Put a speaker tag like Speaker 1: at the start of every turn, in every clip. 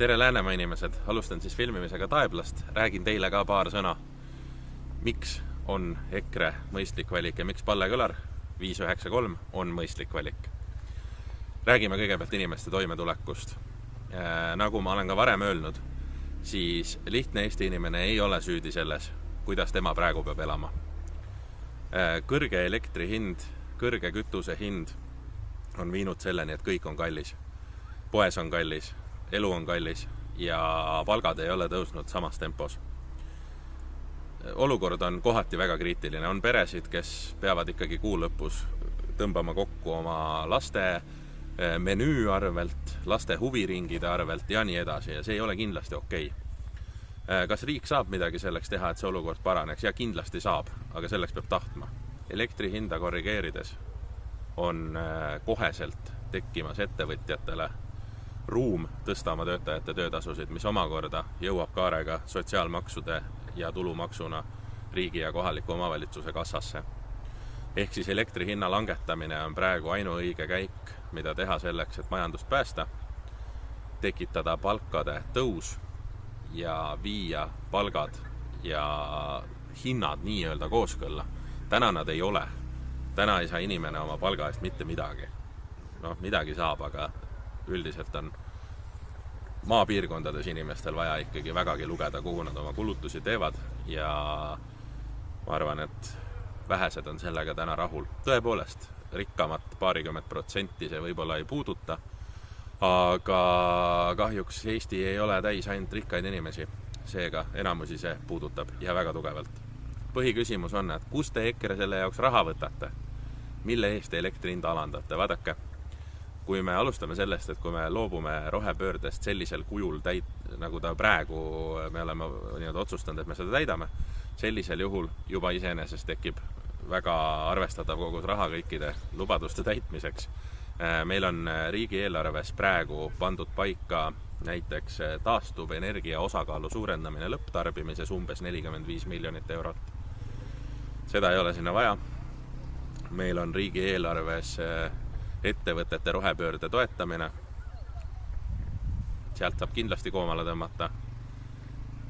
Speaker 1: Tere Läänemaa inimesed, alustan siis filmimisega Taeblast, räägin teile ka paar sõna. Miks on EKRE mõistlik valik ja miks Palle Kõlar 593 on mõistlik valik? Räägime kõigepealt inimeste toimetulekust. Nagu ma olen ka varem öelnud, siis lihtne Eesti inimene ei ole süüdi selles, kuidas tema praegu peab elama. Kõrge elektri hind, kõrge kütuse hind on viinud selleni, et kõik on kallis. Poes on kallis, elu on kallis ja palgad ei ole tõusnud samas tempos. Olukord on kohati väga kriitiline. On peresid, kes peavad ikkagi kuu lõpus tõmbama kokku oma laste menüü arvelt, laste huviringide arvelt ja nii edasi. Ja see ei ole kindlasti okei. Kas riik saab midagi selleks teha, et see olukord paraneks? Ja kindlasti saab, aga selleks peab tahtma. Elektri hinda korrigeerides on koheselt tekkimas ettevõtjatele ruum tõsta oma töötajate töötasusid, mis omakorda jõuab kaarega sotsiaalmaksude ja tulumaksuna riigi ja kohaliku omavalitsuse kassasse. Ehk siis elektri hinna langetamine on praegu ainuõige käik, mida teha selleks, et majandust päästa, tekitada palkade tõus ja viia palgad ja hinnad nii-öelda kooskõlla. Täna nad ei ole. Täna ei saa inimene oma palga eest mitte midagi. Midagi saab, aga üldiselt on maapiirkondades inimestel vaja ikkagi vägagi lugeda, kuhu nad oma kulutusi teevad ja ma arvan, et vähesed on sellega täna rahul. Tõepoolest, rikkamat 20% see võib-olla ei puuduta, aga kahjuks Eesti ei ole täis ainult rikkaid inimesi. Seega enamusi see puudutab ja väga tugevalt. Põhiküsimus on, et kust te EKRE selle jaoks raha võtate? Mille eest elektri hinda alandate? Vaadake, kui me alustame sellest, et kui me loobume rohepöördest sellisel kujul, nagu ta praegu me oleme otsustanud, et me seda täidame, sellisel juhul juba iseenesest tekib väga arvestatav kogus raha kõikide lubaduste täitmiseks. Meil on riigieelarves praegu pandud paika näiteks taastuv energia osakaalu suurendamine lõpptarbimises umbes 45 miljonit eurot. Seda ei ole sinna vaja. Meil on riigieelarves ettevõtete rohepöörde toetamine. Sealt saab kindlasti koomale tõmmata.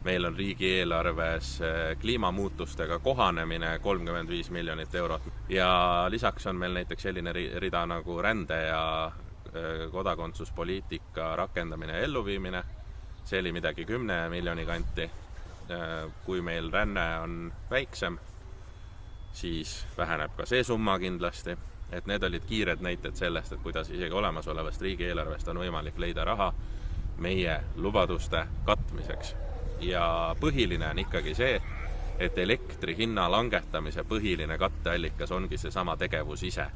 Speaker 1: Meil on riigieelarves kliimamuutustega kohanemine 35 miljonit eurot. Ja lisaks on meil näiteks selline rida nagu rände ja kodakondsuspoliitika rakendamine ja elluviimine. See oli midagi 10 miljoni kanti. Kui meil ränne on väiksem, siis väheneb ka see summa kindlasti. Et need olid kiired näited sellest, et kuidas isegi olemasolevast riigieelarvest on võimalik leida raha meie lubaduste katmiseks. Ja põhiline on ikkagi see, et elektri hinna langetamise põhiline katteallikas ongi see sama tegevus ise.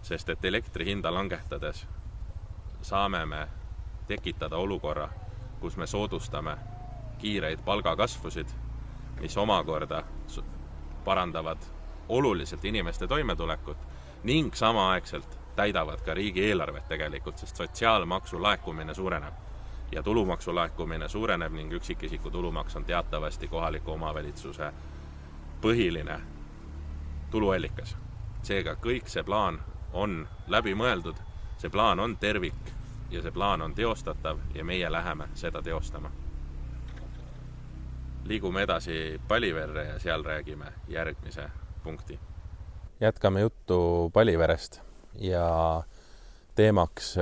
Speaker 1: Sest et elektri hinda langetades saame me tekitada olukorra, kus me soodustame kiireid palgakasvusid, mis omakorda parandavad oluliselt inimeste toimetulekut ning samaaegselt täidavad ka riigieelarvet tegelikult, sest sotsiaalmaksu laekumine suureneb ja tulumaksu laekumine suureneb ning üksikisiku tulumaks on teatavasti kohaliku omavalitsuse põhiline tuluallikas. Seega kõik see plaan on läbi mõeldud, see plaan on tervik ja see plaan on teostatav ja meie läheme seda teostama. Liigume edasi Paliverre ja seal räägime järgmise punkti. Jätkame juttu Paliverest ja teemaks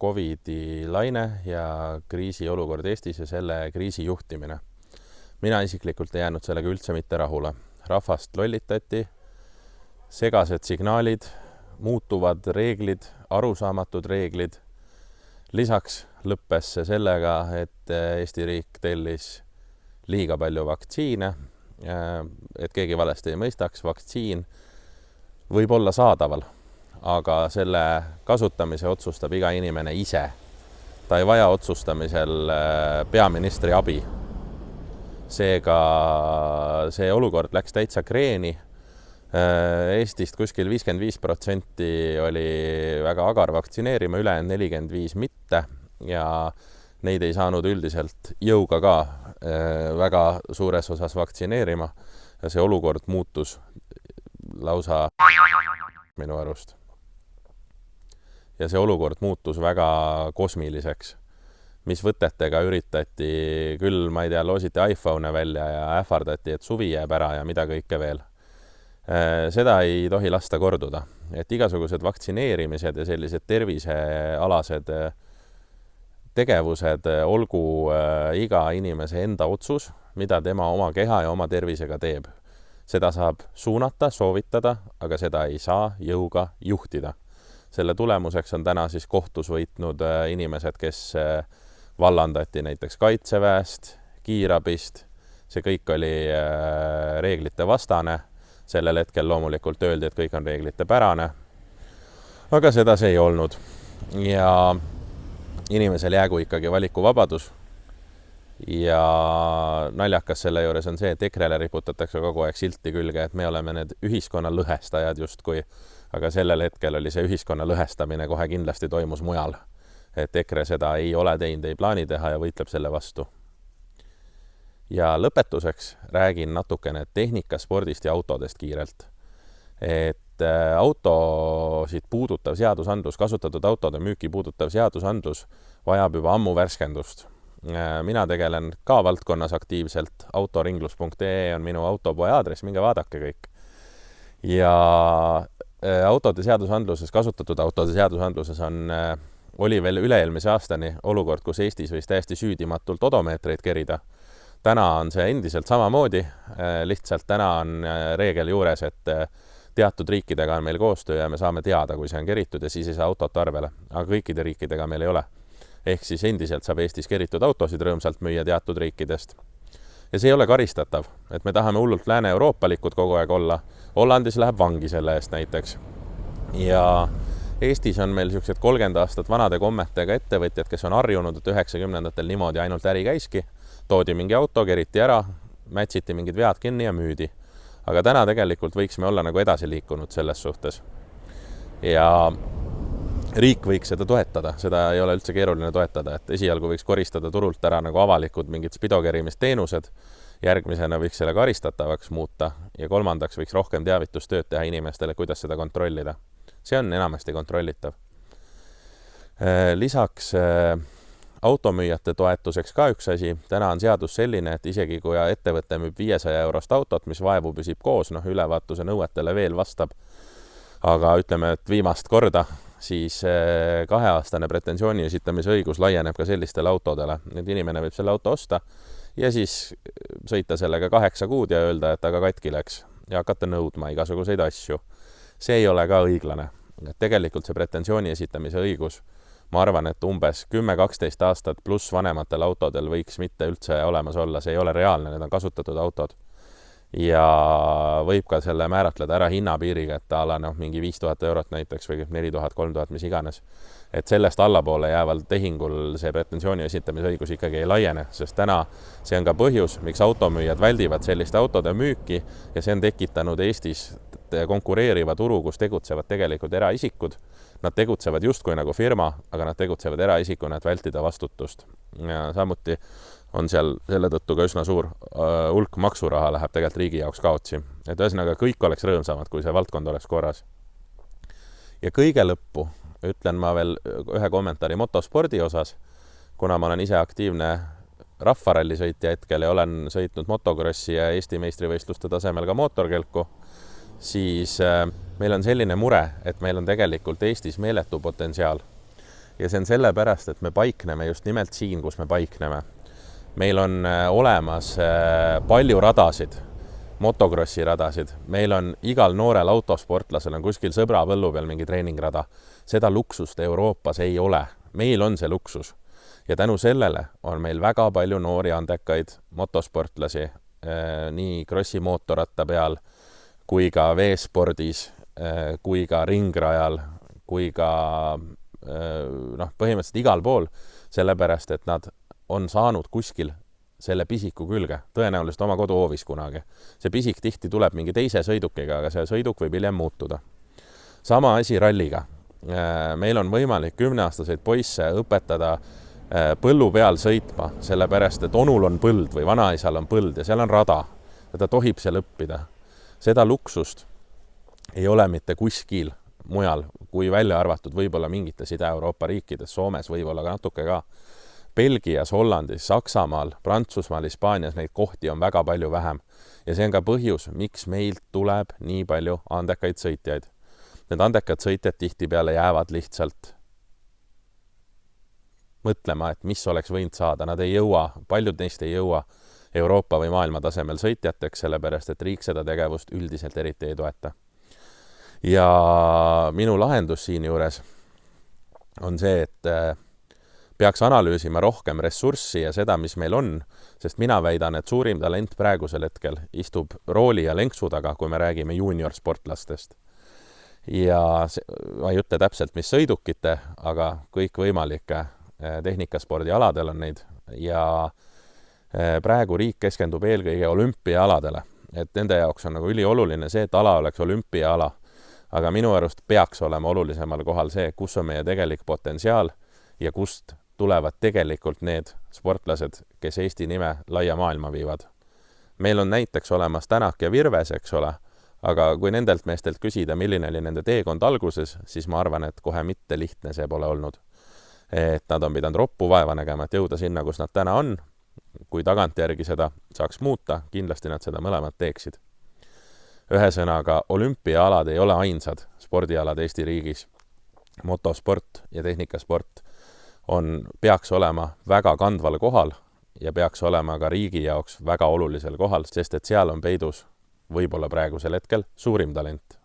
Speaker 1: COVID-i laine ja kriisiolukord Eestis ja selle kriisi juhtimine. Mina isiklikult ei jäänud sellega üldse mitte rahule. Rahvast lollitati, segased signaalid, muutuvad reeglid, arusaamatud reeglid. Lisaks lõppes see sellega, et Eesti riik tellis liiga palju vaktsiine, et keegi valesti ei mõistaks, vaktsiin võib olla saadaval, aga selle kasutamise otsustab iga inimene ise. Ta ei vaja otsustamisel peaministri abi. Seega see olukord läks täitsa kreeni. Eestist kuskil 55% oli väga agar vaktsineerima, üle 45% mitte ja neid ei saanud üldiselt jõuga ka väga suures osas vaktsineerima ja see olukord muutus lausa minu arust. Ja see olukord muutus väga kosmiliseks. mis võtetega üritati küll, ma ei tea, loositi iPhone'e välja ja ähvardati, et suvi jääb ära ja mida kõike veel. Seda ei tohi lasta korduda, et igasugused vaktsineerimised ja sellised tervisealased tegevused olgu iga inimese enda otsus, mida tema oma keha ja oma tervisega teeb. Seda saab suunata, soovitada, aga seda ei saa jõuga juhtida. Selle tulemuseks on täna siis kohtus võitnud inimesed, kes vallandati näiteks kaitseväest, kiirabist. See kõik oli reeglite vastane. Sellel hetkel loomulikult öeldi, et kõik on reeglite pärane. Aga seda see ei olnud. Ja inimesel jäägu ikkagi valikuvabadus. Ja naljakas selle juures on see, et EKRE-le riputatakse kogu aeg silti külge, et me oleme need ühiskonna lõhestajad justkui, aga sellel hetkel oli see ühiskonna lõhestamine kohe kindlasti toimus mujal. Et EKRE seda ei ole teinud, ei plaani teha ja võitleb selle vastu. Ja lõpetuseks räägin natukene tehnikaspordist ja autodest kiirelt. Et autosid puudutav seadusandlus, kasutatud autode müüki puudutav seadusandlus vajab juba ammu värskendust. Mina tegelen ka valdkonnas aktiivselt. Autoringlus.ee on minu autopoe aadress, minge vaadake kõik. Ja autode seadusandluses, kasutatud autode seadusandluses oli veel üle-eelmise aastani olukord, kus Eestis võis täiesti süüdimatult odomeetreid kerida. Täna on see endiselt samamoodi, lihtsalt täna on reegel juures, et teatud riikidega on meil koostöö ja me saame teada, kui see on keritud ja siis ei saa autot arvele, aga kõikide riikidega meil ei ole. Ehk siis endiselt saab Eestis keritud autosid rõõmsalt müüa teatud riikidest. Ja see ei ole karistatav, et me tahame hullult lääne-euroopalikud kogu aeg olla. Hollandis läheb vangi selle eest näiteks. Ja Eestis on meil sellised 30 aastat vanade kommetega ettevõtjad, kes on harjunud, et 90-ndatel niimoodi ainult äri käiski. Toodi mingi auto, keriti ära, mätsiti mingid vead kinni ja müüdi. Aga täna tegelikult võiksime olla nagu edasi liikunud selles suhtes. Ja riik võiks seda toetada, seda ei ole üldse keeruline toetada, et esialgu võiks koristada turult ära nagu avalikud mingid spidokerimisteenused, järgmisena võiks selle karistatavaks muuta ja kolmandaks võiks rohkem teavitustööd teha inimestele, kuidas seda kontrollida. See on enamasti kontrollitav. Lisaks automüüjate toetuseks ka üks asi. Täna on seadus selline, et isegi kui ettevõte müüb 500 eurost autot, mis vaevu püsib koos, ülevaatuse nõuetele veel vastab, aga ütleme, et viimast korda, siis 2-aastane pretensiooni esitamise õigus laieneb ka sellistele autodele. Nüüd inimene võib selle auto osta ja siis sõita sellega 8 kuud ja öelda, et aga katki läks ja hakata nõudma igasuguseid asju. See ei ole ka õiglane. Tegelikult see pretensiooni esitamise õigus, ma arvan, et umbes 10-12 aastat pluss vanematel autodel võiks mitte üldse olemas olla. See ei ole reaalne, need on kasutatud autod. Ja võib ka selle määratleda ära hinnapiiriga, et ta ala mingi 5000 eurot näiteks või 4000, 3000, mis iganes. Et sellest allapoole jääval tehingul see pretensiooni esitamise õigus ikkagi ei laiene, sest täna see on ka põhjus, miks automüüjad väldivad selliste autode müüki ja see on tekitanud Eestis konkureeriva turu, kus tegutsevad tegelikult eraisikud. Nad tegutsevad justkui nagu firma, aga nad tegutsevad eraisikuna, et vältida vastutust. Ja samuti on seal selle tõttu ka üsna suur hulk maksuraha läheb tegelikult riigi jaoks kaotsi. Et ühesõnaga kõik oleks rõõmsamad, kui see valdkond oleks korras. Ja kõige lõppu ütlen ma veel ühe kommentaari motospordi osas, kuna ma olen ise aktiivne rahvarallisõitja hetkel ja olen sõitnud motokrossi ja Eesti meistrivõistluste tasemel ka mootorkelku, siis meil on selline mure, et meil on tegelikult Eestis meeletu potentsiaal. Ja see on sellepärast, et me paikneme just nimelt siin, kus me paikneme. Meil on olemas palju radasid, motokrossi radasid. Meil on igal noorel autosportlasel on kuskil sõbra põllu peal mingi treeningrada. Seda luksust Euroopas ei ole. Meil on see luksus. Ja tänu sellele on meil väga palju noori andekaid motosportlasi, nii krossi mootorratta peal, kui ka veespordis, kui ka ringrajal, kui ka põhimõtteliselt igal pool, sellepärast, et nad on saanud kuskil selle pisiku külge, tõenäoliselt oma koduhoovis kunagi. See pisik tihti tuleb mingi teise sõidukiga, aga see sõiduk võib hiljem muutuda. Sama asi ralliga. Meil on võimalik 10-aastaseid poisse õpetada põllu peal sõitma, sellepärast, et onul on põld või vanaisal on põld ja seal on rada ja ta tohib seal õppida. Seda luksust ei ole mitte kuskil mujal, kui välja arvatud võib-olla mingites Ida-Euroopa riikides, Soomes võib-olla ka natuke ka. Belgias, Hollandis, Saksamaal, Prantsusmaal, Hispaanias neid kohti on väga palju vähem. Ja see on ka põhjus, miks meilt tuleb nii palju andekaid sõitjaid. Need andekad sõitjad tihtipeale jäävad lihtsalt mõtlema, et mis oleks võinud saada. Nad ei jõua, paljud neist ei jõua Euroopa või maailma tasemel sõitjateks, sellepärast et riik seda tegevust üldiselt eriti ei toeta. Ja minu lahendus siin juures on see, et peaks analüüsima rohkem ressurssi ja seda, mis meil on, sest mina väidan, et suurim talent praegusel hetkel istub rooli ja lenksu taga, kui me räägime juniorsportlastest. Ja ma ei ütle täpselt, mis sõidukite, aga kõik võimalike tehnikaspordialadel on neid ja praegu riik keskendub eelkõige olümpiaaladele, et nende jaoks on nagu ülioluline see, et ala oleks olümpiaala, aga minu arust peaks olema olulisemal kohal see, kus on meie tegelik potentsiaal ja kust tulevad tegelikult need sportlased, kes Eesti nime laia maailma viivad. Meil on näiteks olemas Tänak ja Virves, eks ole, aga kui nendelt meestelt küsida, milline oli nende teekond alguses, siis ma arvan, et kohe mitte lihtne see pole olnud. Et nad on pidanud roppu vaeva nägema, et jõuda sinna, kus nad täna on. Kui tagantjärgi seda saaks muuta, kindlasti nad seda mõlemad teeksid. Ühesõnaga, olümpiaalad ei ole ainsad spordialad Eesti riigis. Motosport ja tehnikasport peaks olema väga kandval kohal ja peaks olema ka riigi jaoks väga olulisel kohal, sest et seal on peidus võib-olla praegusel hetkel suurim talent.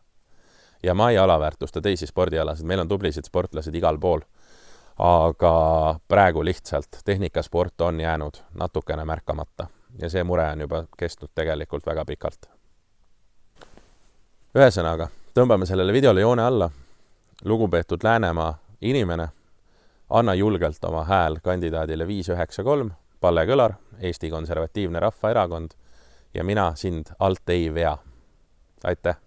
Speaker 1: Ja ma ei alaväärtusta teisi spordialasid, meil on tublisid sportlased igal pool. Aga praegu lihtsalt tehnikasport on jäänud natukene märkamata ja see mure on juba kestnud tegelikult väga pikalt. Ühesõnaga, tõmbame sellele videole joone alla. Lugupeetud Läänemaa inimene, anna julgelt oma hääl kandidaadile 593, Palle Kõlar, Eesti Konservatiivne Rahvaerakond ja mina sind alt ei vea. Aitäh!